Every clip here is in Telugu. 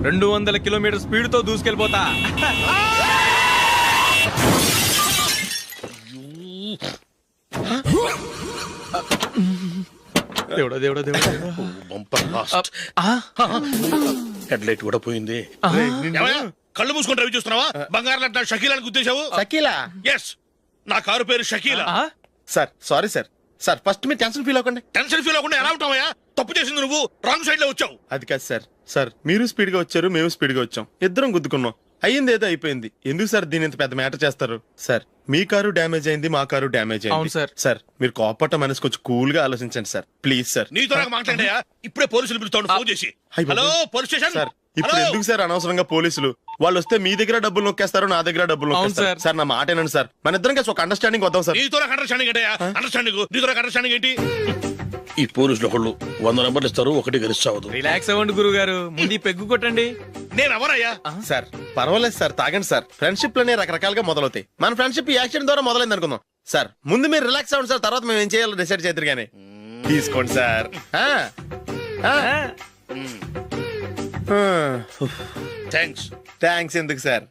200 కిలోమీటర్ స్పీడ్ తో దూసుకెళ్ళిపోతా. దేవుడా దేవుడా దేవుడా, బంపర్ లాస్ట్. హెడ్ లైట్ కూడా పోయింది. కళ్ళు మూసుకొని రవి చూస్తున్నావా? బంగారం లాంటి షకీలాని గుర్తించావు? షకీలా? ఎస్, నా కారు పేరు Shakeela. Sir sorry sir. Sir first మీరు టెన్షన్ ఫీల్ అవ్వకండి. టెన్షన్ ఫీల్ అవ్వకుండా ఎలా ఉంటావయ్యా? తప్పు చేసింది నువ్వు, రాంగ్ సైడ్ లో వచ్చావు. అది కాదు సార్. సార్ మీరు స్పీడ్ గా వచ్చారు, మేము స్పీడ్ గా వచ్చాం, ఇద్దరం గుద్దుకున్నాం. అయ్యింది ఏదో అయిపోయింది. ఎందుకు సార్ దీని ఇంత పెద్ద మ్యాటర్ చేస్తారు? సార్ మీ కారు డ్యామేజ్ అయింది, మా కారు డ్యామేజ్ అయింది. సార్ మీరు కోపట్ట మనసు కొంచెం కూల్ గా ఆలోచించండి సార్, ప్లీజ్ సార్. నీతో నాకు మాట్లాడయా? ఇప్పుడే పోలీసులు పిలుస్తాను, ఫోన్ చేసి. Hello police station. సార్ ఇప్పుడు ఎందుకు సార్ అనవసరంగా పోలీసులు? వాళ్ళు వస్తే మీ దగ్గర డబ్బులు నొక్కేస్తారు, నా దగ్గర డబ్బులు నొక్కేస్తారు. సార్ నా మాట ఏనండి సార్, మన ఇద్దరం కలిసి ఒక అండర్స్టాండింగ్ వద్దాం సార్. నీతో నాకు అండర్స్టాండింగ్ ఏంటయ్యా? అండర్స్టాండింగ్ నీతో నాకు అండర్స్టాండింగ్ ఏంటి? ఈ పోలీసులు ఒకళ్ళు 100 నెంబర్లు ఇస్తారు, ఒకటి గెలిచావదు. రిలాక్స్ అవ్వండి గురువు గారు, ముందు పెగ్గు కొట్టండి. నేను ఎవరయ్యా? సార్ పర్వాలేదు సార్, తాగండి సార్. ఫ్రెండ్షిప్ లోనే రకరకాలుగా మొదలవుతాయి. మన ఫ్రెండ్షిప్ ఈ యాక్సిడెంట్ ద్వారా మొదలైంది అనుకుందాం. సార్ ముందు మీరు రిలాక్స్ అవ్వండి సార్, తర్వాత మేము ఏం చేయాలో డిసైడ్ చేద్దరు గానీ. తీసుకోండి సార్. థ్యాంక్స్. థ్యాంక్స్ ఎందుకు సార్?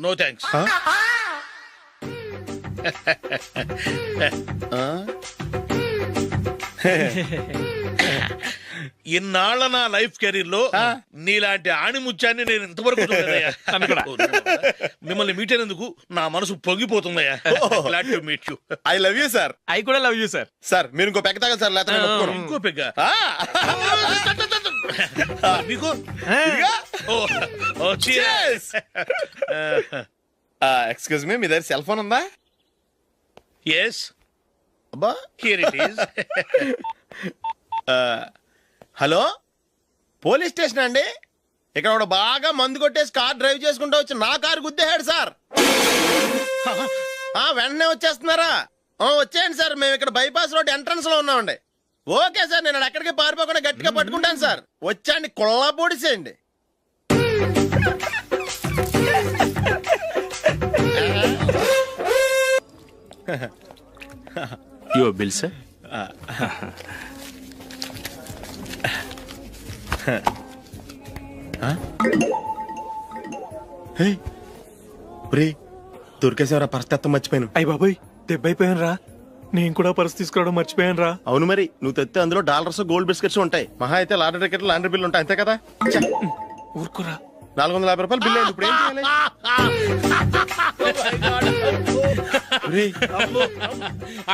No thanks. ఇన్నాళ్ళ నా లైఫ్ కెరీర్ లో నీలాంటి ఆణిముత్యాన్ని నేను ఇంతవరకు చూడలేదయ్యా. మిమ్మల్ని మీట్ అయినందుకు నా మనసు పొంగిపోతుందయ్యా. Glad to meet you. I love you sir. I కూడా లవ్ యూ సార్. సార్ మీరు ఇంకో పెక్క తాగండి సార్, లేకపోతే ఇంకో పెగ్గ మీకు. ఎక్స్క్యూజ్ మీ, మీ దగ్గర సెల్ ఫోన్ ఉందా? ఎస్, అబ్బా here it is. Hello police station అండి. ఇక్కడ ఒక బాగా మందు కొట్టేసి కార్ డ్రైవ్ చేసుకుంటూ వచ్చి నా కారు గుద్దేశాడు సార్. వెంటనే వచ్చేస్తున్నారా? వచ్చేయండి సార్, మేము ఇక్కడ బైపాస్ రోడ్ ఎంట్రన్స్ లో ఉన్నామండి. ఓకే సార్, నేను ఎక్కడికి పారిపోకుండా గట్టిగా పట్టుకుంటాను సార్. వచ్చాండి, కుళ్ళ పొడిసేయండి. Your bill, sir. దొరికేసేవరా, పరిస్థితి మర్చిపోయాను. అయ్య బాబాయ్, దెబ్బైపోయాను రా. నేను కూడా పర్స్ తీసుకురావడం మర్చిపోయాను రా. అవును మరి, నువ్వు తెస్తే అందులో డాలర్స్ గోల్డ్ బిస్కెట్స్ ఉంటాయి. మహా అయితే లాటరీ టికెట్ లాండ్రీ బిల్లు ఉంటాయి, అంతే కదా? ఊరుకురా. 450 రూపాయలు బిల్లు అయింది. ఇప్పుడు ఏం చేయాలి?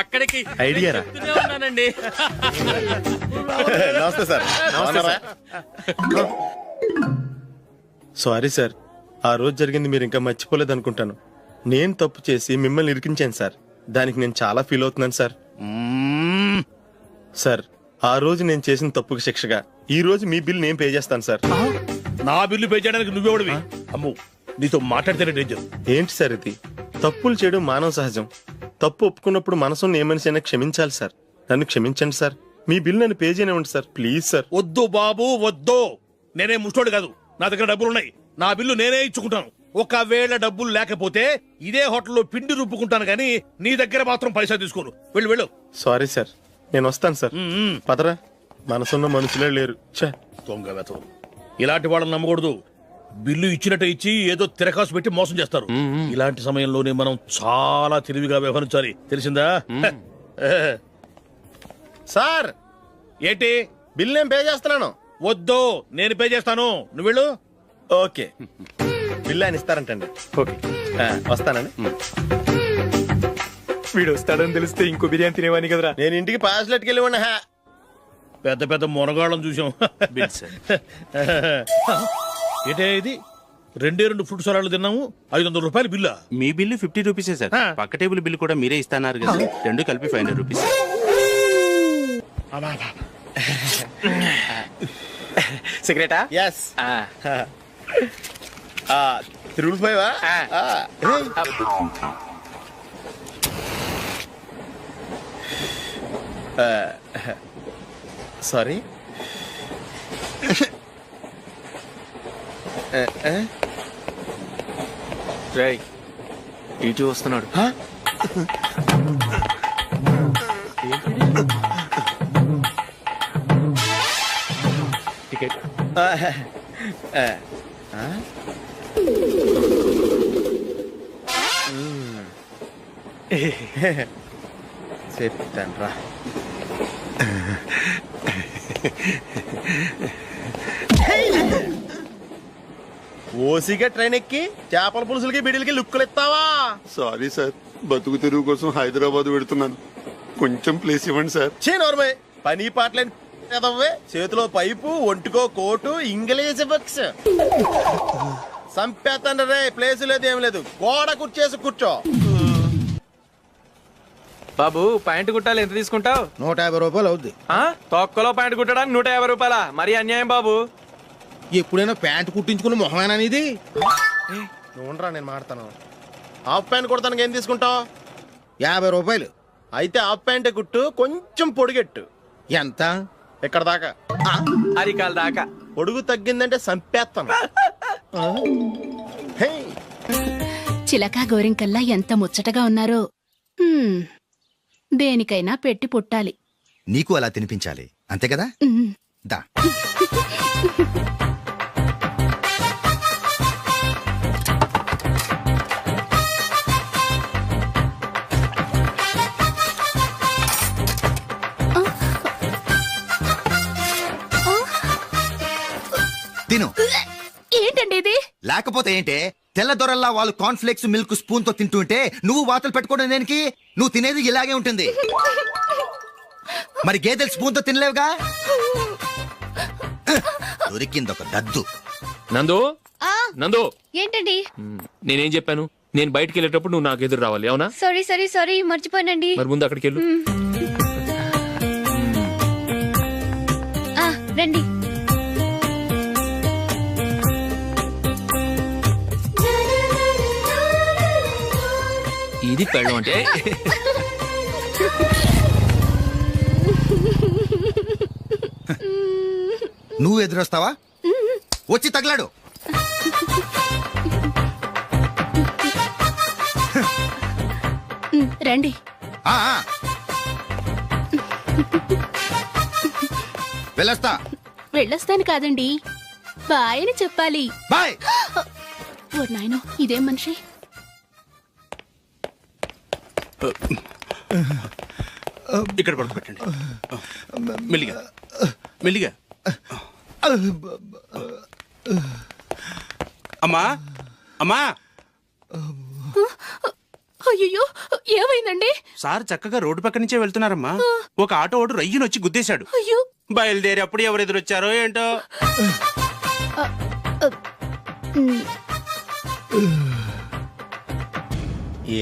అక్కడికి ఐడియా రా. ఉన్నానండి. నమస్తే సార్. సారీ సార్, ఆ రోజు జరిగింది మీరు ఇంకా మర్చిపోలేదు అనుకుంటాను. నేను తప్పు చేసి మిమ్మల్ని ఇరికించాను సార్, దానికి నేను చాలా ఫీల్ అవుతున్నాను సార్. సార్ ఆ రోజు నేను చేసిన తప్పుకి శిక్షగా ఈ రోజు మీ బిల్ నేను పే చేస్తాను సార్. నా బిల్లు పే చేయడానికి నువ్వెవడివి? అమ్మో, నీతో మాట్లాడితేనే డేంజర్. ఏంటి సార్ ఇది? తప్పులు చేయడం మానవ సహజం. తప్పు ఒప్పుకున్నప్పుడు మనసుని ఏ మనిషి అయినా క్షమించాలి సార్. నన్ను క్షమించండి సార్, మీ బిల్ నన్ను పే చేయనివ్వండి సార్, ప్లీజ్ సార్. వద్దు బాబు వద్దు, నేనే ముష్టోడు కాదు, నా దగ్గర డబ్బులున్నాయి. నా బిల్లు నేనే ఇచ్చుకుంటాను. ఒకవేళ డబ్బులు లేకపోతే ఇదే హోటల్లో పిండి రుబ్బుకుంటాను, కానీ నీ దగ్గర మాత్రం పైసా తీసుకోను. వెళ్ళు వెళ్ళు. సారీ సార్, నేను వస్తాను సార్. పదరా, మనసున్న మనుషులే లేరు. దొంగ వెతవు, ఇలాంటి వాళ్ళని నమ్మకూడదు. బిల్లు ఇచ్చినట్టు ఇచ్చి ఏదో తిరకాసు పెట్టి మోసం చేస్తారు. ఇలాంటి సమయంలోనే మనం చాలా తెలివిగా వ్యవహరించాలి, తెలిసిందా? సార్ ఏంటి? బిల్ నేను పే చేస్తున్నాను. వద్దు, నేను పే చేస్తాను, నువ్వు వెళ్ళు. ఓకే, బిల్ ఆయన ఇస్తారంటండి. ఓకే, వస్తానండి. వీడు వస్తాడని తెలిస్తే ఇంకో బిర్యానీ తినేవాని కదరా. నేను ఇంటికి పాస్లెట్కి వెళ్ళి ఉన్నా. పెద్ద పెద్ద మునగాళ్ళం చూసాం. Bill, sir. ఏంటే ఇది? 2 ఫ్రూట్ సలాడ్లు తిన్నాము, 500 రూపాయలు బిల్లా? మీ బిల్లు 50 రూపీసే సార్. పక్క టేబుల్ బిల్లు కూడా మీరే ఇస్తాన్నారు కదా, రెండు కలిపి 500 రూపీస్. సిగరెటా? ఎస్. 3 సారీ. రేయ్, ఇటు వస్తున్నాడు. టికెట్ చెప్తాను రా. ఓసిగా ట్రైన్ ఎక్కి చేపల పులుసులకి బిడిలకి లుక్కులు ఇస్తావా? సారీ సార్, బతుకు తెరువు కోసం హైదరాబాద్ పెడుతున్నాను, కొంచెం ప్లేస్ ఇవ్వండి సార్. నోర్మే పని పాటలేని కదవ్వే. చేతిలో పైపు, ఒంటికో కోటు, ఇంగ్లీష్ బుక్స్. సంపేతండ్రి రే, ప్లేస్ లేదు ఏం లేదు, గోడ కుర్చేసి కూర్చో. బాబు ప్యాంట్ కుట్టాలి, ఎంత తీసుకుంటావు? 150 రూపాయలు అవుద్ది. తొక్కలో ప్యాంట్ కుట్టడానికి 150 రూపాయల? మరి అన్యాయం బాబు. ఎప్పుడైనా ప్యాంట్ కుట్టించుకున్న మొహమేనా ఇది? నువ్వురా, నేను మాడతాను. హాఫ్ ప్యాంట్ కుడతానికి ఏం తీసుకుంటావు? 50 రూపాయలు. అయితే హాఫ్ ప్యాంటే కుట్టు, కొంచెం పొడిగెట్టు. ఎంత? ఇక్కడ దాకా. అరికాల దాకా. పొడుగు తగ్గిందంటే సంపేస్తాను. హే, చిలకా గోరింకల్లా ఎంత ముచ్చటగా ఉన్నారో. దేనికైనా పెట్టి పుట్టాలి. నీకు అలా తినిపించాలి, అంతే కదా? దా. తిను. ఏంటండి ఇది? లేకపోతే ఏంటే, తెల్లదొరల్లా వాళ్ళు కార్న్ఫ్లేక్స్ మిల్క్ స్పూన్ తో తింటుంటే నువ్వు వాతలు పెట్టుకోవడం దేనికి? నువ్వు తినేది ఇలాగే ఉంటుంది. మరి గేదెలు స్పూన్ తో తినలేవుగా. దొరికిందొక దద్దు. నందు, నందు, ఏంటండి? నేనేం చెప్పాను? నేను బయటికి వెళ్ళేటప్పుడు నువ్వు నాకు ఎదురు రావాలి, అవునా? సారీ మర్చిపోయానండి. మరి ముందు అక్కడికి వెళ్ళు. రండి. ఇది పెళ్ళం అంటే. నువ్వు ఎదురొస్తావా? వచ్చి తగలాడు. రండి. ఆ, ఆ. వెళ్ళొస్తా. వెళ్ళొస్తాను కాదండి, బాయ్ అని చెప్పాలి. బాయ్. ఓ నాయనో, ఇదేం మనిషి? ఇక్కడ పడుకోబెట్టండి. మెల్లిగా మెల్లిగా. అమ్మా, అమ్మా. అయ్యో, ఏమైందండి? సార్ చక్కగా రోడ్డు పక్క నుంచే వెళ్తున్నారమ్మా. ఒక ఆటో ఓడు రయ్యను వచ్చి గుద్దేశాడు. అయ్యో. బయలుదేరి అప్పుడు ఎవరు ఎదురొచ్చారో ఏంటో.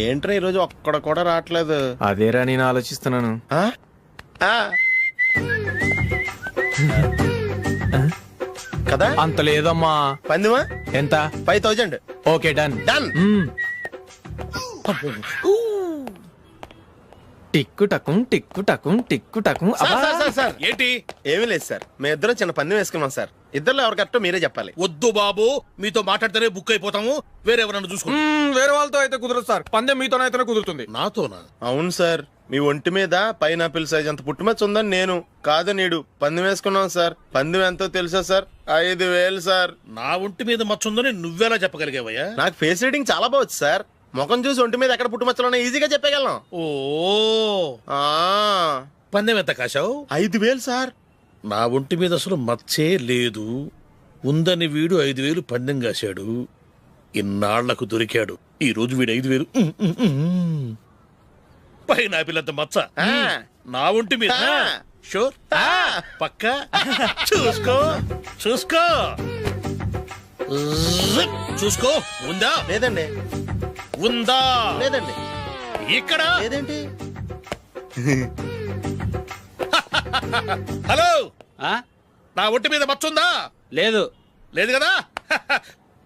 ఏంట్రా ఈరోజు ఒక్కడ కూడా రావట్లేదు? అదేరా నేను ఆలోచిస్తున్నాను. ఆ? ఆ. కదా అంత లేదమ్మా. పందిమా ఎంత? 5000. Okay, done. డన్. టిక్కు టకుం టిక్కు టకుం టిక్కు టకుం. సార్ ఏంటి? ఏమీ లేదు సార్, మేము ఇద్దరం చిన్న పందెం వేసుకున్నాం సార్. ఇద్దరులో ఎవరు కరెక్టో మీరే చెప్పాలి. వద్దు బాబు, మీతో మాట్లాడితేనే బుక్ అయిపోతాము. వేరే ఎవరన్నా చూసుకోండి. వేరే వాళ్ళతో అయితే కుదరదు సార్, పందెం మీతోనైతేనే కుదురుతుంది. నాతోనా? అవును సార్, మీ ఒంటి మీద పైనాపిల్ సైజ్ అంత పుట్టుమచ్చ ఉందని నేను కాదు నీడు పందెం వేసుకున్నాం సార్. పందెం ఎంతో తెలుసా సార్? 5000 సార్. నా ఒంటి మీద మచ్చ ఉందని నువ్వెలా చెప్పగలిగావయ్యా? నాకు ఫేస్ రీడింగ్ చాలా బాగుంది సార్. ముఖం చూసి ఒంటి మీద ఎక్కడ పుట్టుమచ్చలో ఈజీగా చెప్పగలను. ఓ, ఆ, పందెం ఎంత కాశావు? 5000 సార్. నా ఒంటి మీద అసలు మచ్చే లేదు. ఉందని వీడు 5000 పందెం కాశాడు. ఇన్నాళ్లకు దొరికాడు. ఈ రోజు వీడు 5000. పైన పిల్లంత మచ్చ నా ఒంటి మీద. షూర్? పక్క చూసుకో చూసుకో చూసుకో. ఉందా? లేదండి. ఉందా? లేదండి. ఇక్కడ లేదేంటి? హలో, నా ఒంటి మీద మచ్చ ఉందా? లేదు. లేదు కదా?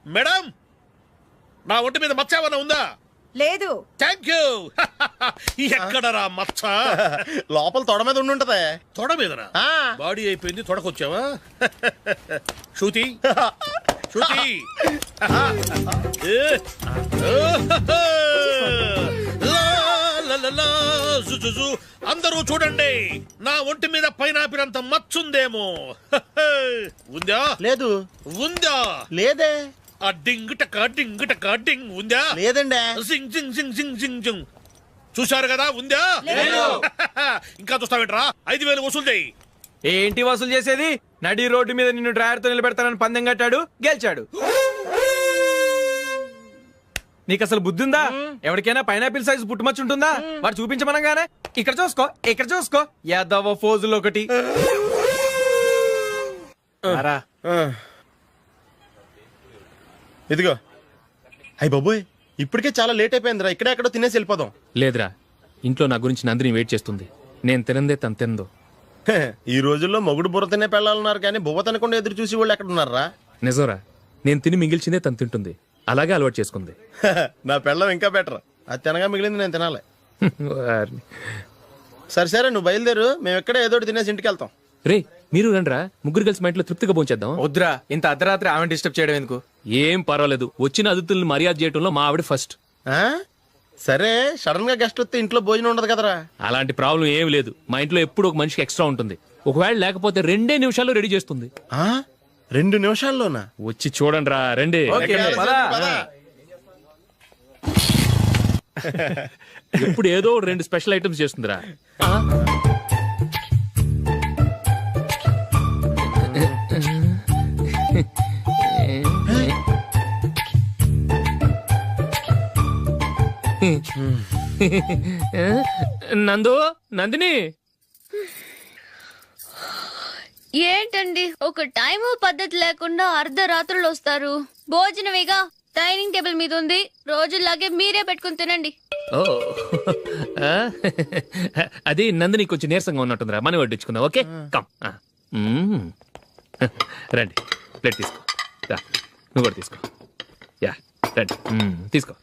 మేడం, నా ఒంటి మీద మచ్చ ఏమన్నా ఉందా? లేదు. Thank you. ఎక్కడరా మచ్చ? లోపల తొడ మీద ఉండుంటదే. తొడ మీదనా? బాడీ అయిపోయింది, తొడకొచ్చావా? శృతి శృతి. లా, లా, లా, లా, జు, జు, జు. అందరూ చూడండి, నా ఒంటి మీద పైనాపిల్ అంత మచ్చుందేమో. ఉందా? లేదు. ఉందా? లేదే. ఆ డింగ్ టక డింగ్ ఉందా? లేదండి. సింగ్ సింగ్ సింగ్ సింగ్ సింగ్ సింగ్. చూశారు కదా, ఉందా? ఇంకా చూస్తావేంట్రా? 5,000 వసూలు చేయి. ఏంటి వసూలు చేసేది? నడి రోడ్డు మీద నిన్ను డ్రైవర్ తో నిలబెడతానని పందెం కట్టాడు, గెలిచాడు. నీకు అసలు బుద్ధి ఉందా? ఎవరికైనా పైనాపిల్ సైజ్ పుట్టుమచ్చు ఉంటుందా? వాడు చూపించమనగానే ఇక్కడ చూసుకో, ఇక్కడ చూసుకో, యాదవ ఫోజులు ఒకటి. రా. ఇదిగో. అయ్య బాబోయ్, ఇప్పటికే చాలా లేట్ అయిపోయిందిరా. ఇక్కడే ఎక్కడో తినేసి వెళ్ళిపోదాం. లేదురా, ఇంట్లో నా గురించి నందిని వెయిట్ చేస్తుంది. నేను తినందే తను తిందో. హే, ఈ రోజుల్లో మొగుడు బుర్ర తినే పెళ్ళాలన్నారు కానీ బువ్వ తినకుండా ఎదురు చూసి వాళ్ళు ఎక్కడ ఉన్నారా? నిజంరా, నేను తిని మిగిల్చిందే తను తింటుంది. అలాగే అలవాటు చేసుకుంది. నా పెళ్ళం ఇంకా బెటర్. అది తినగా మిగిలింది నేను తినాలి. వారిని. సరే నువ్వు బయలుదేరు, మేము ఎక్కడే ఏదో ఒకటి తినేసి ఇంటికి వెళ్తాం. రే, మీరు రండ్రా, ముగ్గురు కలిసి మా ఇంట్లో తృప్తిగా పోంచేద్దాం. వద్దురా, ఇంత అర్ధరాత్రి ఆమె డిస్టర్బ్ చేయడం ఎందుకు? ఏం పర్వాలేదు, వచ్చిన అతిథుల్ని మర్యాద చేయడంలో మా ఆవిడ ఫస్ట్. ఆ? సరే, సడన్ గా గెస్ట్ వస్తే ఇంట్లో భోజనం ఉండదు కదరా? అలాంటి ప్రాబ్లం ఏం లేదు. మా ఇంట్లో ఎప్పుడు ఒక మనిషికి ఎక్స్ట్రా ఉంటుంది. ఒకవేళ లేకపోతే 2 నిమిషాల్లో రెడీ చేస్తుంది. 2 నిమిషాల్లోనా? వచ్చి చూడండి రా, రండి. ఇప్పుడు ఏదో 2 స్పెషల్ ఐటమ్స్ చేస్తుందిరా. నందిని, ఏంటండి ఒక టైము పద్ధతి లేకుండా అర్ధరాత్రులు వస్తారు? భోజనమేగా డైనింగ్ టేబుల్ మీద ఉంది, రోజుల్లాగే మీరే పెట్టుకుని తినండి. ఓ అది నందిని కొంచెం నీరసంగా ఉన్నట్టుందిరా, మనం వడ్డించుకుందాం. Okay, come. రండి, ప్లేట్ తీసుకో. నువ్వు కూడా తీసుకో. యా, రండి, తీసుకో.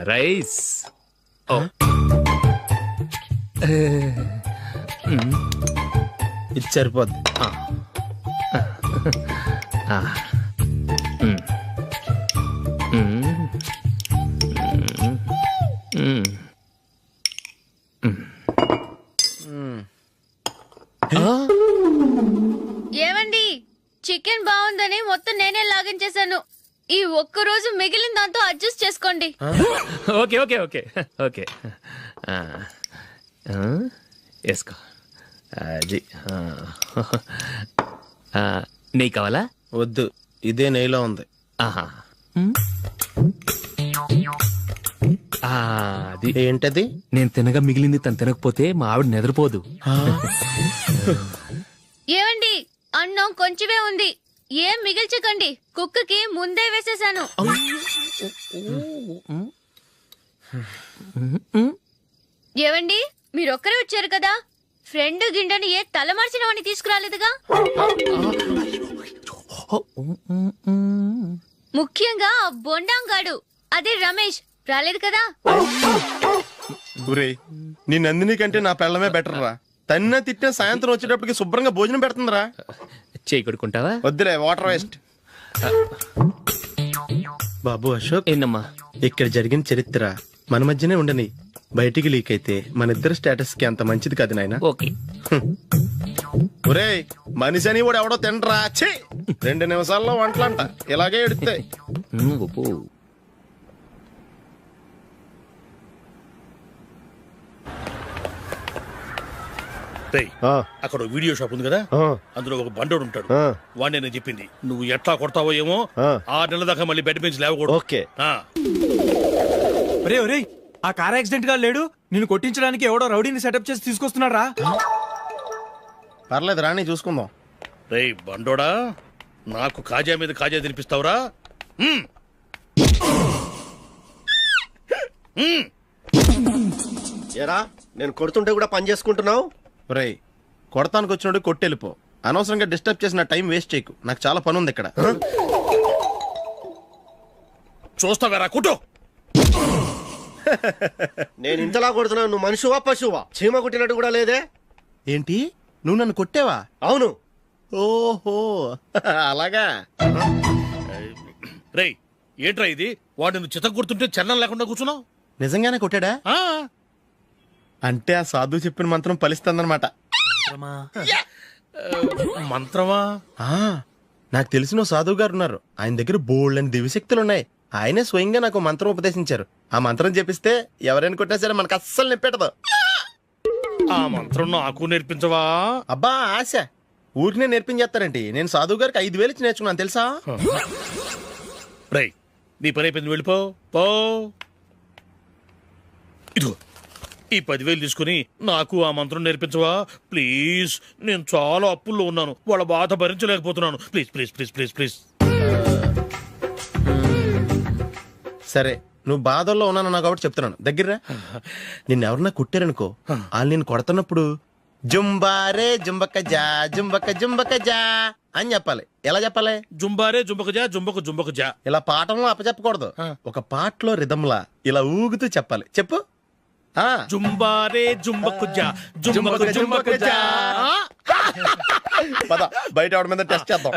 రైస్. ఓ ఇది సరిపోద్ది. ఏమండి, చికెన్ బాగుందని మొత్తం నేనే లాగించేశాను. ఈ ఒక్క రోజు మిగిలిన దాంతో అడ్జస్ట్ చేసుకోండి. ఓకే ఓకే ఓకే ఓకే, వేసుకో. అది నెయ్యి కావాలా? వద్దు, ఇదే నెయ్యిలో ఉంది. ఆహా, అది ఏంటది? నేను తినగా మిగిలింది తను తినకపోతే మా ఆవిడ నిద్రపోదు. ఏమండి, అన్నం కొంచెమే ఉంది, ఏం మిగిల్చకండి. కుక్కకి ముందే వేసేసాను. ఏవండి, మీరొక్కరే వచ్చారు కదా, ఫ్రెండ్ గిండెని ఏ తలమార్చిన వాడిని తీసుకురాలేదుగా? ముఖ్యంగా ఆ బొండాంగాడు, అదే రమేష్, రాలేదు కదా? ఊరేయ్, నీ నందిని కంటే నా పెళ్ళమే బెటర్ రా. తన్న తిట్టిన సాయంత్రం వచ్చేటప్పటికి శుభ్రంగా భోజనం పెడుతుందిరా. చేయి కొడుకుంటావా? వద్దులే, వాటర్ వేస్ట్. బాబు అశోక్, ఏంటమ్మా? ఇక్కడ జరిగిన చరిత్ర మన మధ్యనే ఉండని, బయటికి లీక్ అయితే మన ఇద్దరు స్టేటస్ కి అంత మంచిది కాదు నాయన. ఓకే. ఒరేయ్, మనిషి అని కూడా ఎవడో తినరా. 2 నిమిషాల్లో వంటలంట, ఇలాగే ఎడుతాయి. అక్కడ వీడియో షాప్ ఉంది కదా, అందులో ఒక బండోడు ఉంటాడు. వాడిని నేను చెప్పింది, నువ్వు ఎట్లా కొడతావో ఏమో, 6 నెలల దాకా మళ్ళీ బెడ్ బెంచ్ లేవకూడదు. ఓకే. ఒరే ఒరే, ఆ కార్ యాక్సిడెంట్ గా లేడు, నిన్ను కొట్టించడానికి ఎవడో రౌడీని సెటప్ చేసి తీసుకొస్తున్నారా? పర్లేదు రాని, చూసుకుందాం. రేయ్ బండోడా, నాకు కాజా మీద కాజా తినిపిస్తావురా? ఏరా, నేను కొడుతుంటే కూడా పని చేసుకుంటున్నావు? రేయ్, కొడతానికి వచ్చినట్టు కొట్టెళ్ళిపో. అనవసరంగా డిస్టర్బ్ చేసిన టైం వేస్ట్ చేయకు, నాకు చాలా పని ఉంది ఇక్కడ. చూస్తావేరా, కుట్టు. నేను ఇంతలా కొడుతున్నావు, నువ్వు మనిషివా పశువా? చీమ కుట్టినట్టు కూడా లేదే. ఏంటి, నువ్వు నన్ను కొట్టావా? అవును. ఓహో, అలాగా. రేయ్, ఏంట్రా ఇది? వాడు నువ్వు చిత్త గుర్తుంటే చలనం లేకుండా కూర్చున్నావు. నిజంగానే కొట్టాడా? అంటే ఆ సాధువు చెప్పిన మంత్రం ఫలిస్తుందన్నమాట. మంత్రమా? ఆ, నాకు తెలిసిన ఓ సాధువు గారు ఉన్నారు. ఆయన దగ్గర బోల్డ్ అని దివ్యశక్తులు ఉన్నాయి. ఆయనే స్వయంగా నాకు మంత్రం ఉపదేశించారు. ఆ మంత్రం చెప్పిస్తే ఎవరైనా కొట్టినా సరే మనకు అస్సలు నిప్పెట్టదు. ఆ మంత్రం నాకు నేర్పించవా? అబ్బా ఆశ, ఊరినే నేర్పించేస్తారండి. నేను సాధువు గారికి 5,000 ఇచ్చి నేర్చుకున్నాను తెలుసా. రై, నీ పని అయిపోయింది, వెళ్ళిపో పో. ఇదిగో ఈ 10,000 తీసుకుని నాకు ఆ మంత్రం నేర్పించవా ప్లీజ్? నేను చాలా అప్పుల్లో ఉన్నాను, వాళ్ళ బాధ భరించలేకపోతున్నాను. Please please please please please. సరే, నువ్వు బాధల్లో ఉన్నాను నాకు కాబట్టి చెప్తున్నాను. దగ్గర నిన్నెవరన్నా కుట్టారనుకో, వాళ్ళు నేను కొడుతున్నప్పుడు జుంబారే జుంబక జా జుంబక జుంబక జా అని చెప్పాలి. ఎలా చెప్పాలి? జుంబారే జుంబకు జుంబకు జా. ఇలా పాఠంలో అప్పచెప్పకూడదు. ఒక పాటలో రిధంలా ఇలా ఊగుతూ చెప్పాలి. చెప్పు. జుంబారే జుంబకు జా జుంబకు జుంబకు జా. పద బయట ఆవిడ మీద టెస్ట్ చేద్దాం.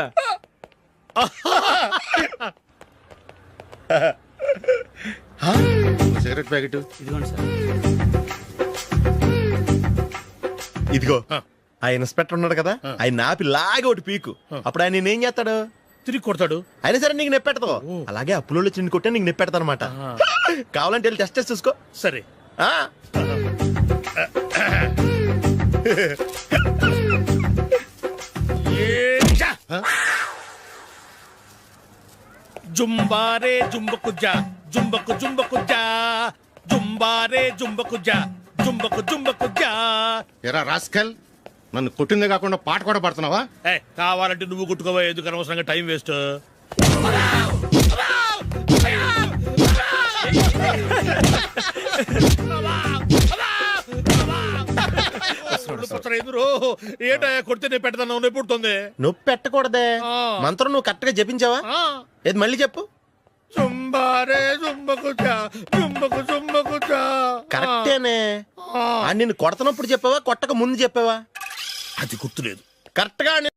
సిగరెట్ ప్యాకెట్ ఇదిగోండి సార్. ఇదిగో ఆ ఇన్స్పెక్టర్ ఉన్నాడు కదా, ఆయన ఆపి లాగా ఒకటి పీకు. అప్పుడు ఆయన నేనేం చేస్తాడు? తిరిగి కొడతాడు. అయినా సరే నీకు నెప్పెడతావు. అలాగే అప్పులో చిన్న కొట్టే నీకు నెప్పెడతా అనమాట. కావాలంటే వెళ్ళి టెస్ట్ చేసి చూసుకో. సరే. జుంబారే జుంబకు జా జుంబకు జుంబకు జా జుంబారే జుంబకు జా జుంబకు జుంబకు జా. ఎరా రాస్కల్, నన్ను కొట్టిందే కాకుండా పాట కూడా పడుతున్నావా? కావాలంటే నువ్వు కొట్టుకోవా, ఎందుకు అనవసరంగా టైం వేస్ట్. ఏటా కొడితే నేను పెడతాను, నొప్పి పుడుతుంది. నొప్పి పెట్టకూడదే. మంత్రం నువ్వు కరెక్ట్ గా జపించావా? ఏది మళ్ళీ చెప్పు. జుంబారే జుంబకు జా జుంబకు జుంబకు జా. కరెక్టేనే. నిన్ను కొడుతున్నప్పుడు చెప్పావా, కొట్టక ముందు చెప్పావా? అది గుర్తులేదు. కరెక్ట్ గా